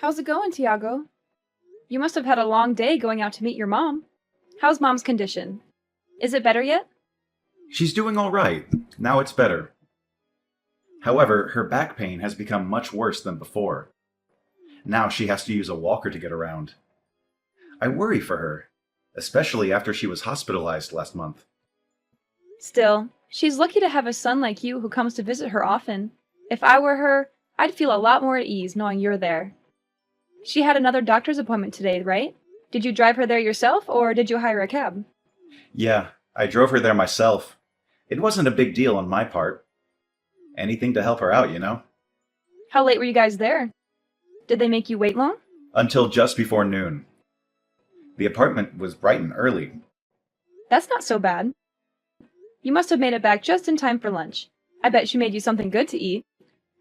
How's it going, Tiago? You must have had a long day going out to meet your mom. How's mom's condition? Is it better yet? She's doing all right. Now it's better. However, her back pain has become much worse than before. Now she has to use a walker to get around. I worry for her, especially after she was hospitalized last month. Still, she's lucky to have a son like you who comes to visit her often. If I were her, I'd feel a lot more at ease knowing you're there. She had another doctor's appointment today, right? Did you drive her there yourself, or did you hire a cab? Yeah, I drove her there myself. It wasn't a big deal on my part. Anything to help her out, you know? How late were you guys there? Did they make you wait long? Until just before noon. The apartment was bright and early. That's not so bad. You must have made it back just in time for lunch. I bet she made you something good to eat.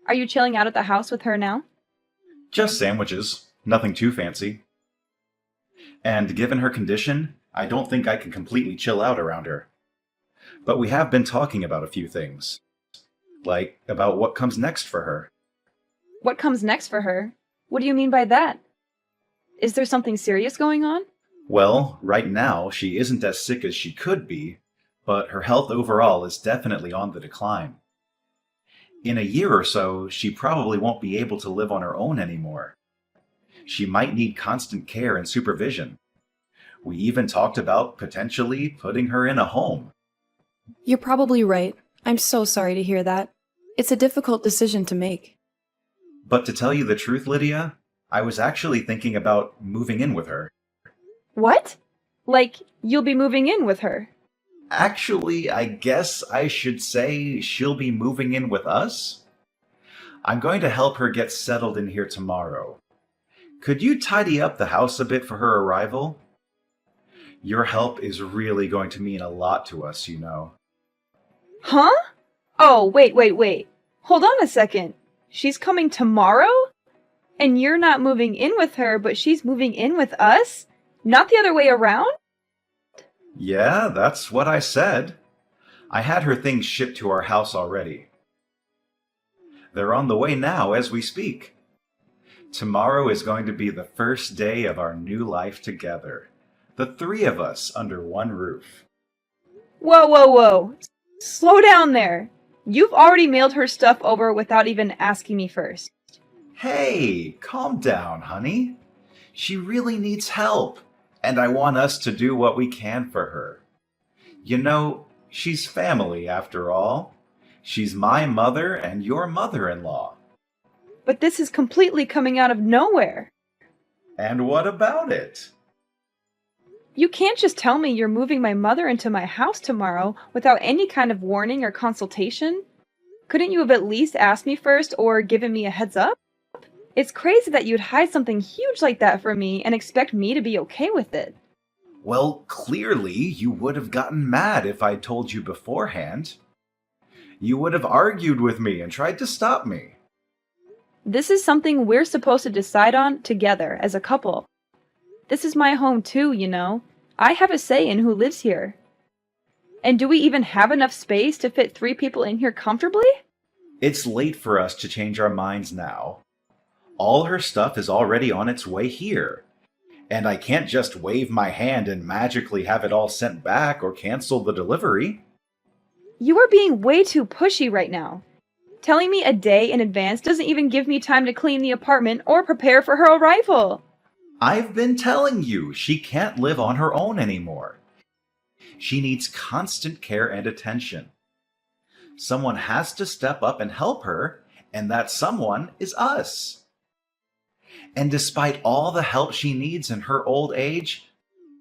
Are you chilling out at the house with her now? Just sandwiches. Nothing too fancy. And given her condition, I don't think I can completely chill out around her. But we have been talking about a few things. Like about what comes next for her. What comes next for her? What do you mean by that? Is there something serious going on? Well, right now, she isn't as sick as she could be, but her health overall is definitely on the decline. In a year or so, she probably won't be able to live on her own anymore. She might need constant care and supervision. We even talked about potentially putting her in a home. You're probably right. I'm so sorry to hear that. It's a difficult decision to make. But to tell you the truth, Lydia, I was actually thinking about moving in with her. What? Like, you'll be moving in with her? Actually, I guess I should say she'll be moving in with us. I'm going to help her get settled in here tomorrow. Could you tidy up the house a bit for her arrival? Your help is really going to mean a lot to us, you know. Huh? Oh, wait. Hold on a second. She's coming tomorrow? And you're not moving in with her, but she's moving in with us? Not the other way around? Yeah, that's what I said. I had her things shipped to our house already. They're on the way now as we speak. Tomorrow is going to be the first day of our new life together. The three of us under one roof. Whoa. Slow down there. You've already mailed her stuff over without even asking me first. Hey, calm down, honey. She really needs help, and I want us to do what we can for her. You know, she's family after all. She's my mother and your mother-in-law. But this is completely coming out of nowhere. And what about it? You can't just tell me you're moving my mother into my house tomorrow without any kind of warning or consultation. Couldn't you have at least asked me first or given me a heads up? It's crazy that you'd hide something huge like that from me and expect me to be okay with it. Well, clearly you would have gotten mad if I'd told you beforehand. You would have argued with me and tried to stop me. This is something we're supposed to decide on together as a couple. This is my home too, you know. I have a say in who lives here. And do we even have enough space to fit 3 people in here comfortably? It's late for us to change our minds now. All her stuff is already on its way here. And I can't just wave my hand and magically have it all sent back or cancel the delivery. You are being way too pushy right now. Telling me a day in advance doesn't even give me time to clean the apartment or prepare for her arrival. I've been telling you, she can't live on her own anymore. She needs constant care and attention. Someone has to step up and help her, and that someone is us. And despite all the help she needs in her old age,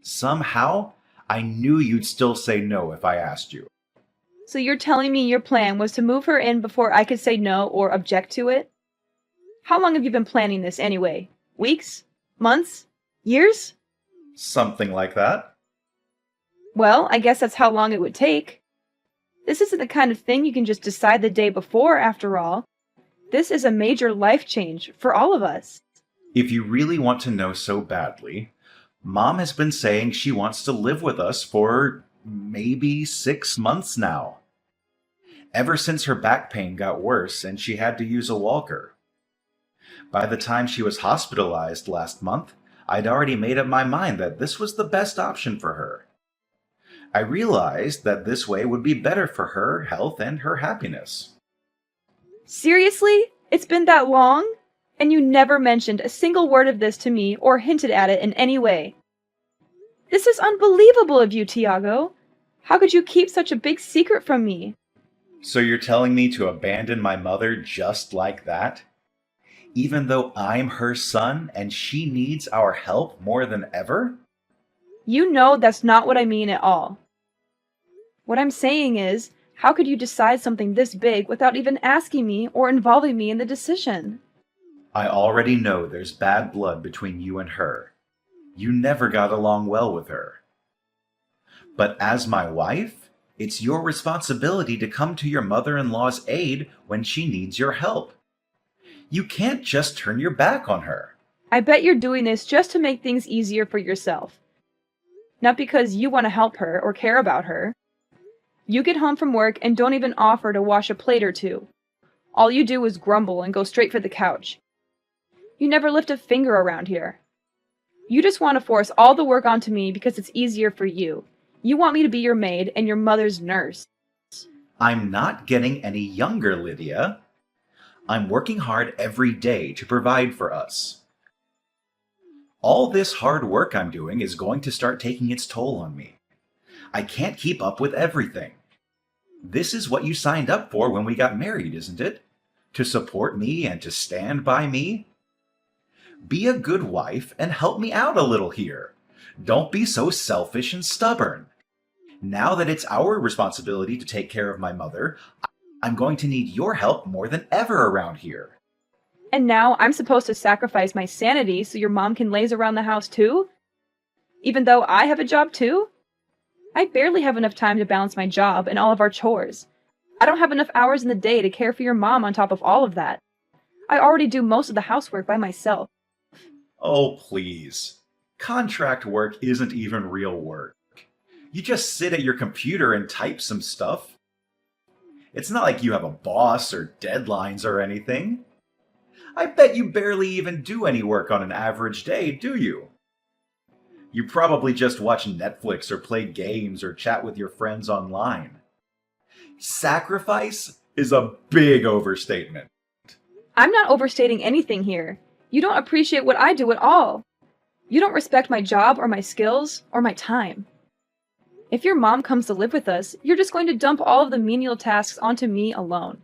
somehow I knew you'd still say no if I asked you. So you're telling me your plan was to move her in before I could say no or object to it? How long have you been planning this anyway? Weeks? Months? Years? Something like that. Well, I guess that's how long it would take. This isn't the kind of thing you can just decide the day before, after all. This is a major life change for all of us. If you really want to know so badly, Mom has been saying she wants to live with us for maybe 6 months now. Ever since her back pain got worse and she had to use a walker. By the time she was hospitalized last month, I'd already made up my mind that this was the best option for her. I realized that this way would be better for her health and her happiness. Seriously? It's been that long? And you never mentioned a single word of this to me or hinted at it in any way. This is unbelievable of you, Tiago. How could you keep such a big secret from me? So you're telling me to abandon my mother just like that? Even though I'm her son and she needs our help more than ever? You know that's not what I mean at all. What I'm saying is, how could you decide something this big without even asking me or involving me in the decision? I already know there's bad blood between you and her. You never got along well with her. But as my wife, it's your responsibility to come to your mother-in-law's aid when she needs your help. You can't just turn your back on her. I bet you're doing this just to make things easier for yourself. Not because you want to help her or care about her. You get home from work and don't even offer to wash a plate or two. All you do is grumble and go straight for the couch. You never lift a finger around here. You just want to force all the work onto me because it's easier for you. You want me to be your maid and your mother's nurse. I'm not getting any younger, Lydia. I'm working hard every day to provide for us. All this hard work I'm doing is going to start taking its toll on me. I can't keep up with everything. This is what you signed up for when we got married, isn't it? To support me and to stand by me? Be a good wife and help me out a little here. Don't be so selfish and stubborn. Now that it's our responsibility to take care of my mother, I'm going to need your help more than ever around here. And now I'm supposed to sacrifice my sanity so your mom can laze around the house too? Even though I have a job too? I barely have enough time to balance my job and all of our chores. I don't have enough hours in the day to care for your mom on top of all of that. I already do most of the housework by myself. Oh, please. Contract work isn't even real work. You just sit at your computer and type some stuff. It's not like you have a boss or deadlines or anything. I bet you barely even do any work on an average day, do you? You probably just watch Netflix or play games or chat with your friends online. Sacrifice is a big overstatement. I'm not overstating anything here. You don't appreciate what I do at all. You don't respect my job or my skills or my time. If your mom comes to live with us, you're just going to dump all of the menial tasks onto me alone.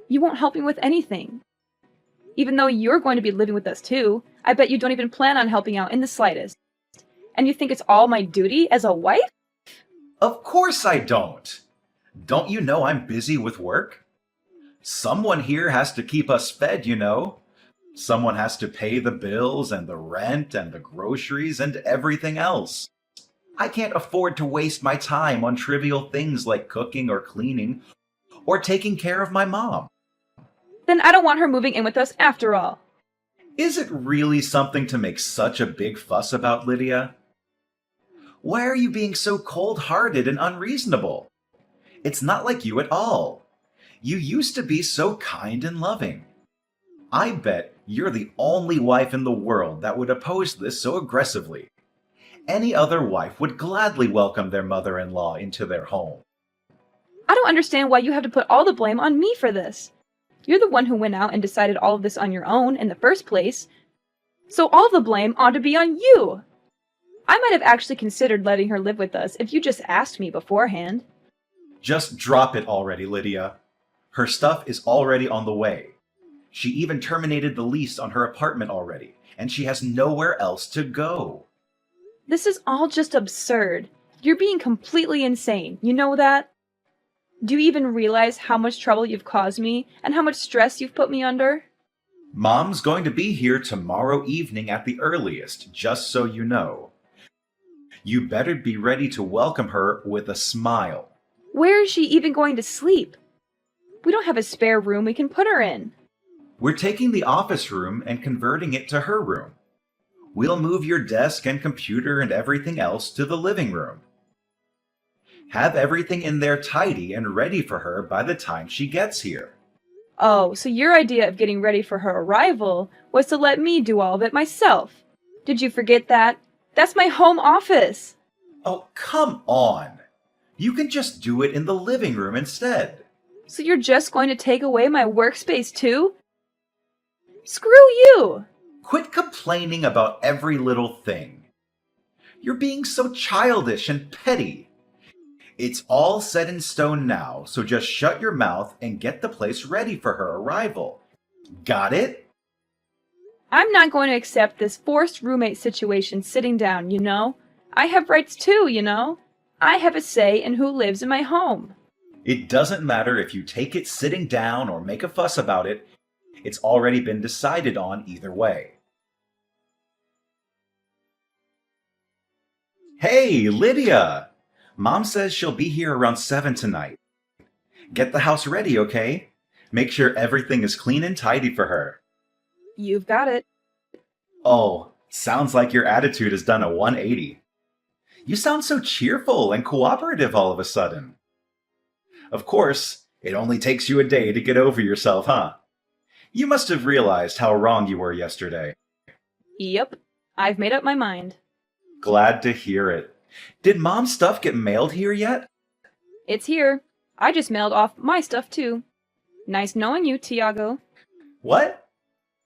You won't help me with anything. Even though you're going to be living with us too, I bet you don't even plan on helping out in the slightest. And you think it's all my duty as a wife? Of course I don't. Don't you know I'm busy with work? Someone here has to keep us fed, you know. Someone has to pay the bills and the rent and the groceries and everything else. I can't afford to waste my time on trivial things like cooking or cleaning or taking care of my mom. Then I don't want her moving in with us after all. Is it really something to make such a big fuss about, Lydia? Why are you being so cold-hearted and unreasonable? It's not like you at all. You used to be so kind and loving. I bet you're the only wife in the world that would oppose this so aggressively. Any other wife would gladly welcome their mother-in-law into their home. I don't understand why you have to put all the blame on me for this. You're the one who went out and decided all of this on your own in the first place. So all the blame ought to be on you. I might have actually considered letting her live with us if you just asked me beforehand. Just drop it already, Lydia. Her stuff is already on the way. She even terminated the lease on her apartment already, and she has nowhere else to go. This is all just absurd. You're being completely insane. You know that? Do you even realize how much trouble you've caused me and how much stress you've put me under? Mom's going to be here tomorrow evening at the earliest, just so you know. You better be ready to welcome her with a smile. Where is she even going to sleep? We don't have a spare room we can put her in. We're taking the office room and converting it to her room. We'll move your desk and computer and everything else to the living room. Have everything in there tidy and ready for her by the time she gets here. Oh, so your idea of getting ready for her arrival was to let me do all of it myself. Did you forget that? That's my home office. Oh, come on. You can just do it in the living room instead. So you're just going to take away my workspace too? Screw you! Quit complaining about every little thing. You're being so childish and petty. It's all set in stone now, so just shut your mouth and get the place ready for her arrival. Got it? I'm not going to accept this forced roommate situation sitting down, you know? I have rights too, you know? I have a say in who lives in my home. It doesn't matter if you take it sitting down or make a fuss about it. It's already been decided on either way. Hey, Lydia! Mom says she'll be here around 7 tonight. Get the house ready, okay? Make sure everything is clean and tidy for her. You've got it. Oh, sounds like your attitude has done a 180. You sound so cheerful and cooperative all of a sudden. Of course, it only takes you a day to get over yourself, huh? You must have realized how wrong you were yesterday. Yep, I've made up my mind. Glad to hear it. Did Mom's stuff get mailed here yet? It's here. I just mailed off my stuff too. Nice knowing you, Tiago. What?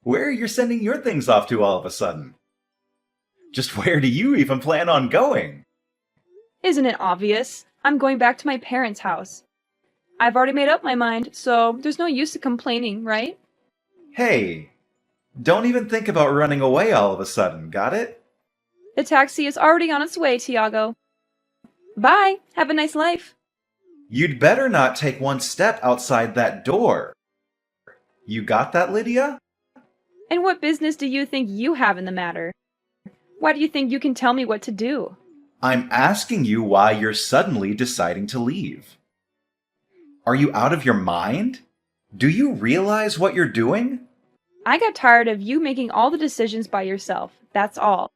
Where are you sending your things off to all of a sudden? Just where do you even plan on going? Isn't it obvious? I'm going back to my parents' house. I've already made up my mind, so there's no use of complaining, right? Hey, don't even think about running away all of a sudden, got it? The taxi is already on its way, Tiago. Bye. Have a nice life. You'd better not take one step outside that door. You got that, Lydia? And what business do you think you have in the matter? Why do you think you can tell me what to do? I'm asking you why you're suddenly deciding to leave. Are you out of your mind? Do you realize what you're doing? I got tired of you making all the decisions by yourself. That's all.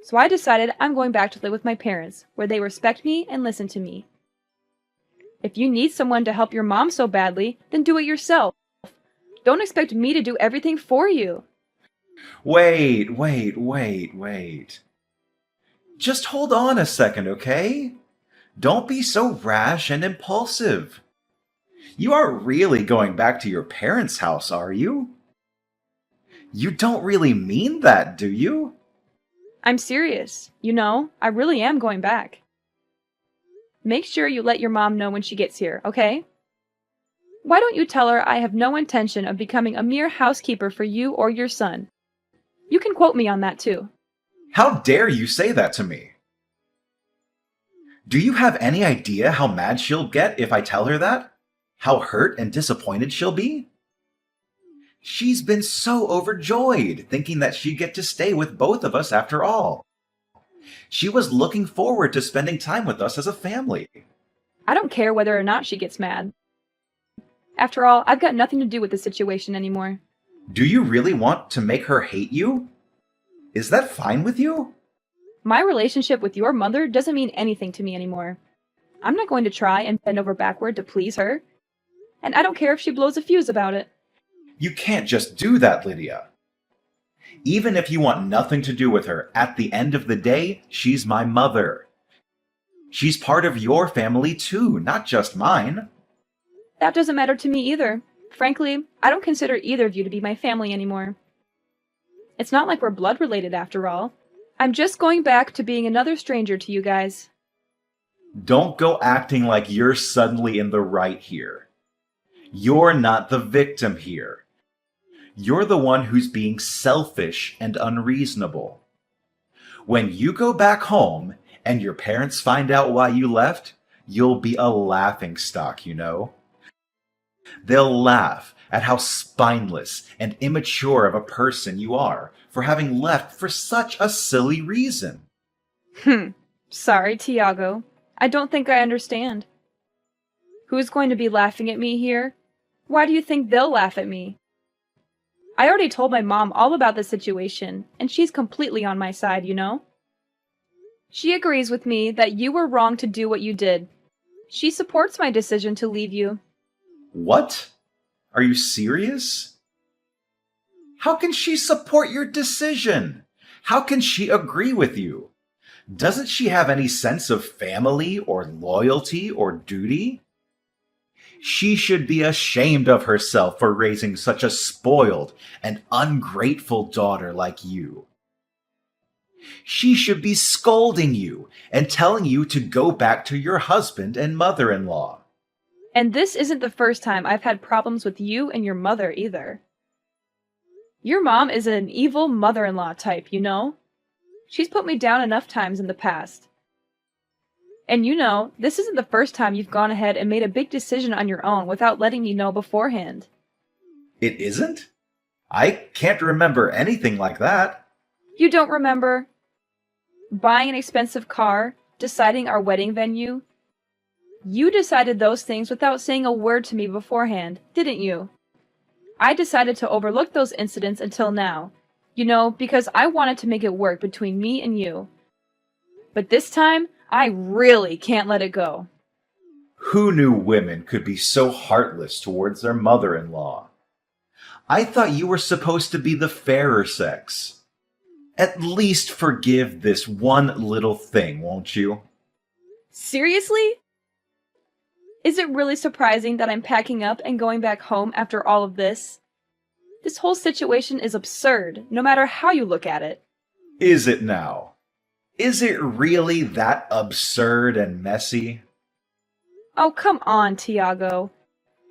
So I decided I'm going back to live with my parents, where they respect me and listen to me. If you need someone to help your mom so badly, then do it yourself. Don't expect me to do everything for you. Wait. Just hold on a second, okay? Don't be so rash and impulsive. You aren't really going back to your parents' house, are you? You don't really mean that, do you? I'm serious. You know, I really am going back. Make sure you let your mom know when she gets here, okay? Why don't you tell her I have no intention of becoming a mere housekeeper for you or your son? You can quote me on that too. How dare you say that to me? Do you have any idea how mad she'll get if I tell her that? How hurt and disappointed she'll be? She's been so overjoyed, thinking that she'd get to stay with both of us after all. She was looking forward to spending time with us as a family. I don't care whether or not she gets mad. After all, I've got nothing to do with the situation anymore. Do you really want to make her hate you? Is that fine with you? My relationship with your mother doesn't mean anything to me anymore. I'm not going to try and bend over backward to please her. And I don't care if she blows a fuse about it. You can't just do that, Lydia. Even if you want nothing to do with her, at the end of the day, she's my mother. She's part of your family too, not just mine. That doesn't matter to me either. Frankly, I don't consider either of you to be my family anymore. It's not like we're blood related after all. I'm just going back to being another stranger to you guys. Don't go acting like you're suddenly in the right here. You're not the victim here. You're the one who's being selfish and unreasonable. When you go back home and your parents find out why you left, you'll be a laughingstock, you know. They'll laugh at how spineless and immature of a person you are for having left for such a silly reason. Sorry, Tiago. I don't think I understand. Who's going to be laughing at me here? Why do you think they'll laugh at me? I already told my mom all about the situation, and she's completely on my side, you know? She agrees with me that you were wrong to do what you did. She supports my decision to leave you. What? Are you serious? How can she support your decision? How can she agree with you? Doesn't she have any sense of family or loyalty or duty? She should be ashamed of herself for raising such a spoiled and ungrateful daughter like you. She should be scolding you and telling you to go back to your husband and mother-in-law. And this isn't the first time I've had problems with you and your mother either. Your mom is an evil mother-in-law type, you know? She's put me down enough times in the past. And you know, this isn't the first time you've gone ahead and made a big decision on your own without letting me know beforehand. It isn't? I can't remember anything like that. You don't remember buying an expensive car, deciding our wedding venue? You decided those things without saying a word to me beforehand, didn't you? I decided to overlook those incidents until now, you know, because I wanted to make it work between me and you. But this time, I really can't let it go. Who knew women could be so heartless towards their mother-in-law? I thought you were supposed to be the fairer sex. At least forgive this one little thing, won't you? Seriously? Is it really surprising that I'm packing up and going back home after all of this? This whole situation is absurd, no matter how you look at it. Is it now? Is it really that absurd and messy? Oh, come on, Tiago.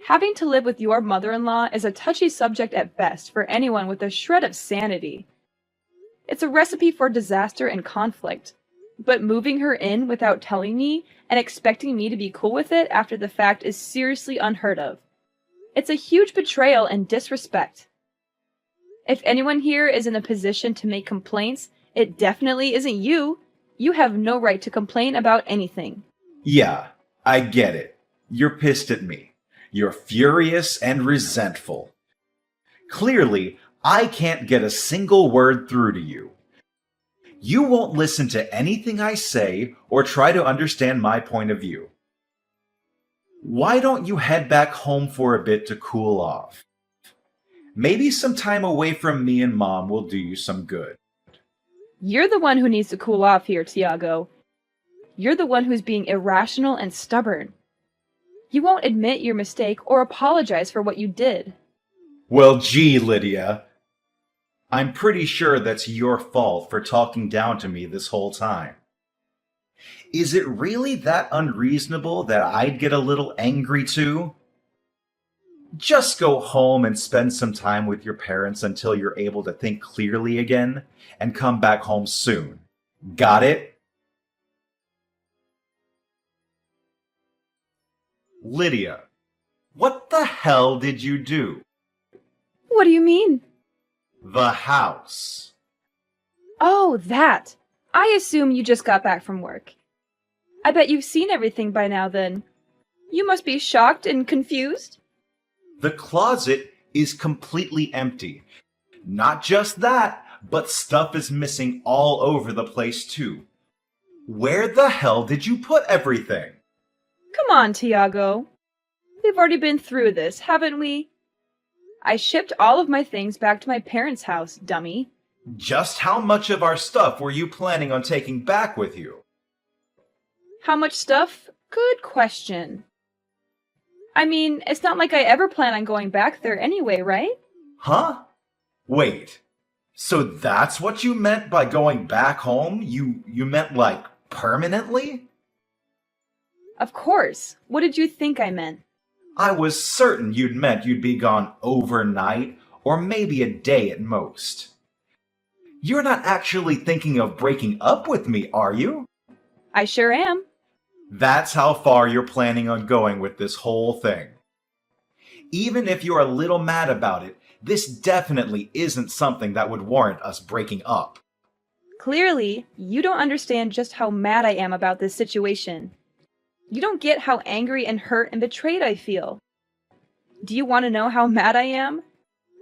Having to live with your mother-in-law is a touchy subject at best for anyone with a shred of sanity. It's a recipe for disaster and conflict. But moving her in without telling me and expecting me to be cool with it after the fact is seriously unheard of. It's a huge betrayal and disrespect. If anyone here is in a position to make complaints, it definitely isn't you. You have no right to complain about anything. Yeah, I get it. You're pissed at me. You're furious and resentful. Clearly, I can't get a single word through to you. You won't listen to anything I say or try to understand my point of view. Why don't you head back home for a bit to cool off? Maybe some time away from me and Mom will do you some good. You're the one who needs to cool off here, Tiago. You're the one who's being irrational and stubborn. You won't admit your mistake or apologize for what you did. Well, gee, Lydia. I'm pretty sure that's your fault for talking down to me this whole time. Is it really that unreasonable that I'd get a little angry too? Just go home and spend some time with your parents until you're able to think clearly again, and come back home soon. Got it? Lydia, what the hell did you do? What do you mean? The house. Oh, that. I assume you just got back from work. I bet you've seen everything by now then. You must be shocked and confused. The closet is completely empty. Not just that, but stuff is missing all over the place too. Where the hell did you put everything? Come on, Tiago. We've already been through this, haven't we? I shipped all of my things back to my parents' house, dummy. Just how much of our stuff were you planning on taking back with you? How much stuff? Good question. I mean, it's not like I ever plan on going back there anyway, right? Huh? Wait. So that's what you meant by going back home? You meant like permanently? Of course. What did you think I meant? I was certain you'd meant you'd be gone overnight, or maybe a day at most. You're not actually thinking of breaking up with me, are you? I sure am. That's how far you're planning on going with this whole thing. Even if you're a little mad about it, this definitely isn't something that would warrant us breaking up. Clearly, you don't understand just how mad I am about this situation. You don't get how angry and hurt and betrayed I feel. Do you want to know how mad I am?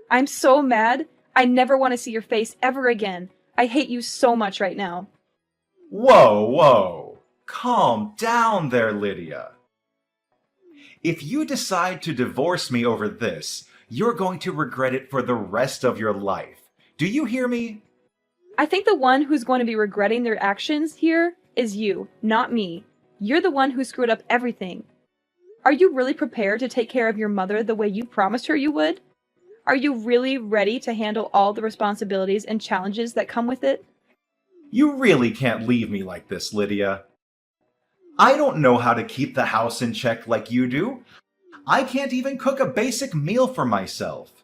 I'm so mad, I never want to see your face ever again. I hate you so much right now. Whoa, whoa. Calm down there, Lydia. If you decide to divorce me over this, you're going to regret it for the rest of your life. Do you hear me? I think the one who's going to be regretting their actions here is you, not me. You're the one who screwed up everything. Are you really prepared to take care of your mother the way you promised her you would? Are you really ready to handle all the responsibilities and challenges that come with it? You really can't leave me like this, Lydia. I don't know how to keep the house in check like you do. I can't even cook a basic meal for myself.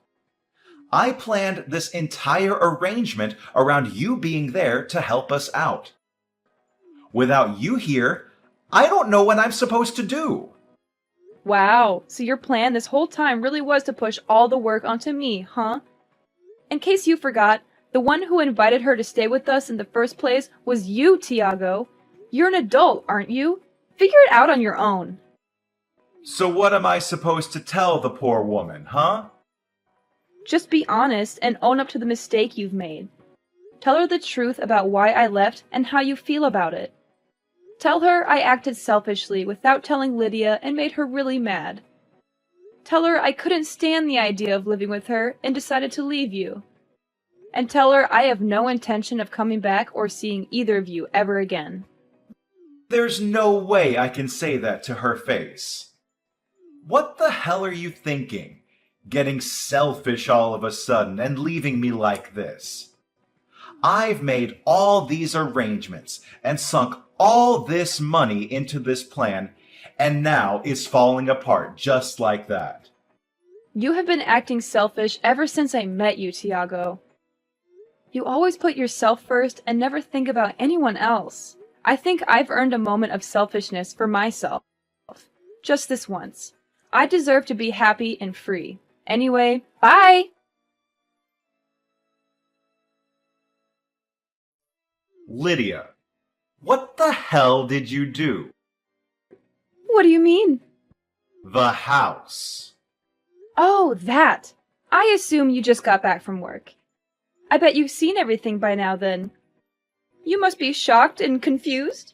I planned this entire arrangement around you being there to help us out. Without you here, I don't know what I'm supposed to do. Wow, so your plan this whole time really was to push all the work onto me, huh? In case you forgot, the one who invited her to stay with us in the first place was you, Tiago. You're an adult, aren't you? Figure it out on your own. So what am I supposed to tell the poor woman, huh? Just be honest and own up to the mistake you've made. Tell her the truth about why I left and how you feel about it. Tell her I acted selfishly without telling Lydia and made her really mad. Tell her I couldn't stand the idea of living with her and decided to leave you. And tell her I have no intention of coming back or seeing either of you ever again. There's no way I can say that to her face. What the hell are you thinking? Getting selfish all of a sudden and leaving me like this. I've made all these arrangements and sunk all this money into this plan, and now it's falling apart just like that. You have been acting selfish ever since I met you, Tiago. You always put yourself first and never think about anyone else. I think I've earned a moment of selfishness for myself. Just this once. I deserve to be happy and free. Anyway, bye! Lydia, what the hell did you do? What do you mean? The house. Oh, that! I assume you just got back from work. I bet you've seen everything by now then. You must be shocked and confused.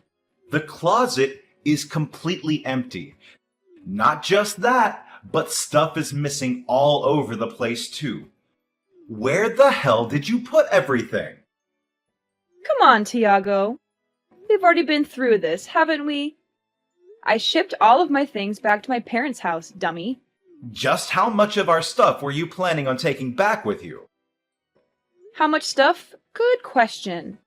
The closet is completely empty. Not just that, but stuff is missing all over the place too. Where the hell did you put everything? Come on, Tiago. We've already been through this, haven't we? I shipped all of my things back to my parents' house, dummy. Just how much of our stuff were you planning on taking back with you? How much stuff? Good question.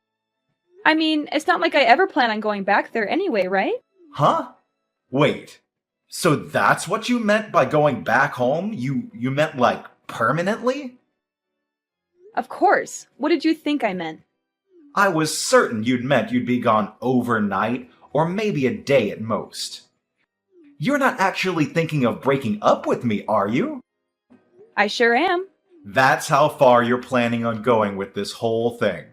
I mean, it's not like I ever plan on going back there anyway, right? Huh? Wait. So that's what you meant by going back home? You meant like permanently? Of course. What did you think I meant? I was certain you'd meant you'd be gone overnight or maybe a day at most. You're not actually thinking of breaking up with me, are you? I sure am. That's how far you're planning on going with this whole thing.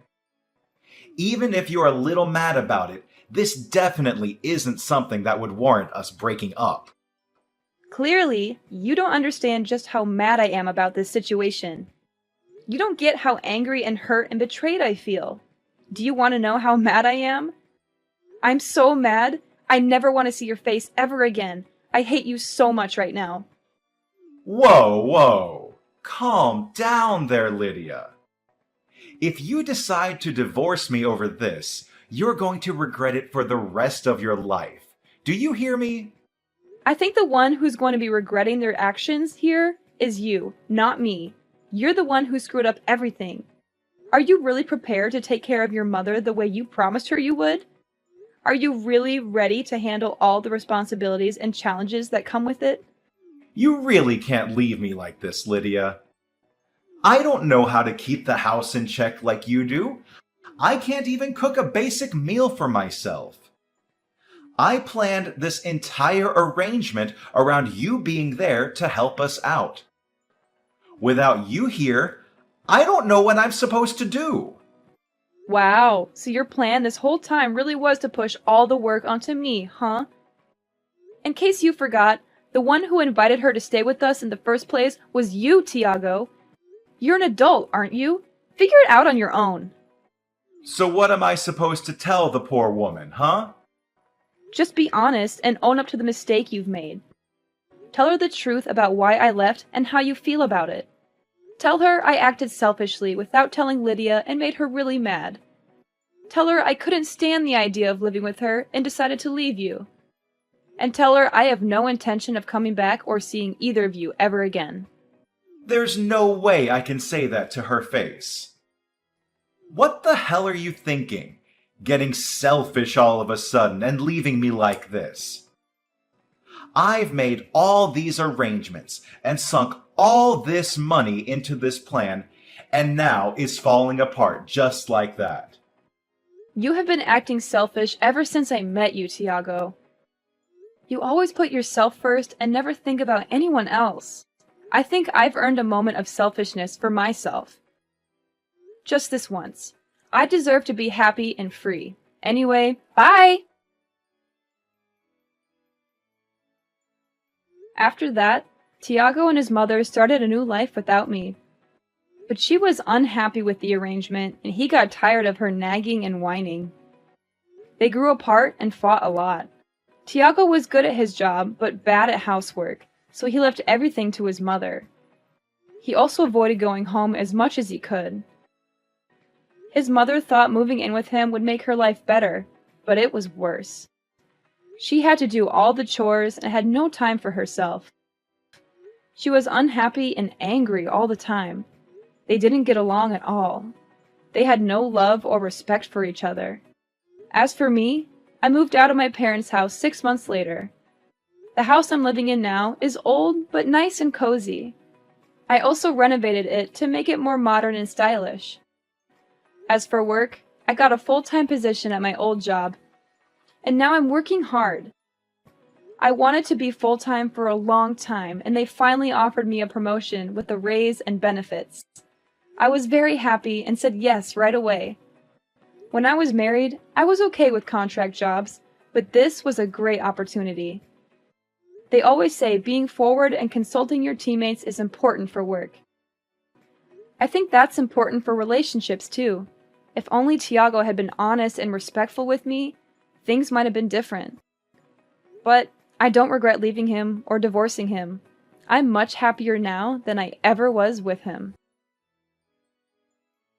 Even if you're a little mad about it, this definitely isn't something that would warrant us breaking up. Clearly, you don't understand just how mad I am about this situation. You don't get how angry and hurt and betrayed I feel. Do you want to know how mad I am? I'm so mad, I never want to see your face ever again. I hate you so much right now. Whoa. Calm down there, Lydia. If you decide to divorce me over this, you're going to regret it for the rest of your life. Do you hear me? I think the one who's going to be regretting their actions here is you, not me. You're the one who screwed up everything. Are you really prepared to take care of your mother the way you promised her you would? Are you really ready to handle all the responsibilities and challenges that come with it? You really can't leave me like this, Lydia. I don't know how to keep the house in check like you do. I can't even cook a basic meal for myself. I planned this entire arrangement around you being there to help us out. Without you here, I don't know what I'm supposed to do. Wow, so your plan this whole time really was to push all the work onto me, huh? In case you forgot, the one who invited her to stay with us in the first place was you, Tiago. You're an adult, aren't you? Figure it out on your own. So what am I supposed to tell the poor woman, huh? Just be honest and own up to the mistake you've made. Tell her the truth about why I left and how you feel about it. Tell her I acted selfishly without telling Lydia and made her really mad. Tell her I couldn't stand the idea of living with her and decided to leave you. And tell her I have no intention of coming back or seeing either of you ever again. There's no way I can say that to her face. What the hell are you thinking? Getting selfish all of a sudden and leaving me like this? I've made all these arrangements and sunk all this money into this plan, and now it's falling apart just like that. You have been acting selfish ever since I met you, Tiago. You always put yourself first and never think about anyone else. I think I've earned a moment of selfishness for myself. Just this once. I deserve to be happy and free. Anyway, bye! After that, Tiago and his mother started a new life without me. But she was unhappy with the arrangement, and he got tired of her nagging and whining. They grew apart and fought a lot. Tiago was good at his job, but bad at housework, so he left everything to his mother. He also avoided going home as much as he could. His mother thought moving in with him would make her life better, but it was worse. She had to do all the chores and had no time for herself. She was unhappy and angry all the time. They didn't get along at all. They had no love or respect for each other. As for me, I moved out of my parents' house 6 months later. The house I'm living in now is old but nice and cozy. I also renovated it to make it more modern and stylish. As for work, I got a full-time position at my old job, and now I'm working hard. I wanted to be full-time for a long time, and they finally offered me a promotion with a raise and benefits. I was very happy and said yes right away. When I was married, I was okay with contract jobs, but this was a great opportunity. They always say being forward and consulting your teammates is important for work. I think that's important for relationships too. If only Tiago had been honest and respectful with me, things might have been different. But I don't regret leaving him or divorcing him. I'm much happier now than I ever was with him.